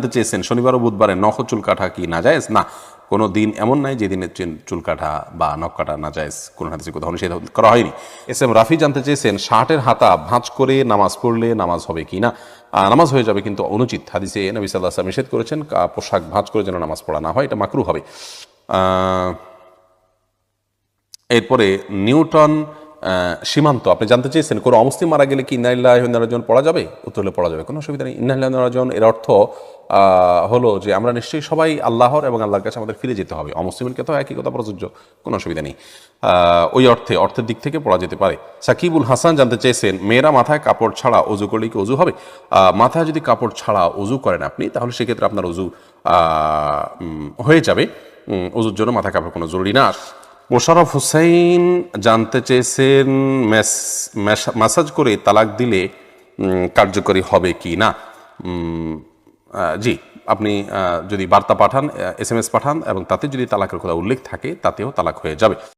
জানতে চেয়েছেন শনিবার ও বুধবারে নখ চুল কাটা কি নাজায়েজ? না, কোনো দিন এমন নাই যে দিনের চুল কাটা বা নখ কাটা নাজায়েজ, কোন হাদিসে কোথাও নিষেধ করা হয়নি। এস এম রাফি জানতে চেয়েছেন শার্টের হাতা ভাঁজ করে নামাজ পড়লে নামাজ হবে কি না? নামাজ হয়ে যাবে, কিন্তু অনুচিত। হাদিসে নবী সাল্লাল্লাহু আলাইহি ওয়াসাল্লাম নিষেধ করেছেন পোশাক ভাঁজ করে যেন নামাজ পড়া না হয়, এটা মাকরুহ হবে। এরপরে নিউটন সীমান্ত আপনি জানতে চেয়েছেন কোনো অমুসলিম মারা গেলে কি ইন্না লিল্লাহি ওয়া ইন্না ইলাইহি রাজিউন পড়া যাবে? উত্তর হলে পড়া যাবে, কোনো অসুবিধা নেই। ইন্না লিল্লাহি ওয়া ইন্না ইলাইহি রাজিউন এর অর্থ হলো যে আমরা নিশ্চয়ই সবাই আল্লাহর এবং আল্লাহর কাছে আমাদের ফিরে যেতে হবে। অমুসলিমের ক্ষেত্রেও একই কথা প্রযোজ্য, কোনো অসুবিধা নেই। ওই অর্থের দিক থেকে পড়া যেতে পারে। সাকিবুল হাসান জানতে চেয়েছেন মেয়েরা মাথায় কাপড় ছাড়া অজু করলে কি অজু হবে? মাথায় যদি কাপড় ছাড়া অজু করেন আপনি, তাহলে সেক্ষেত্রে আপনার অজু হয়ে যাবে। অজুর জন্য মাথায় কাপড় কোনো জরুরি না। মোশাররফ হোসেন জানতে চেয়েছেন ম্যাসাজ করে তালাক দিলে কার্যকরী হবে কি না? জি, আপনি যদি বার্তা পাঠান, SMS পাঠান এবং তাতে যদি তালাকের কথা উল্লেখ থাকে, তাতেও তালাক হয়ে যাবে।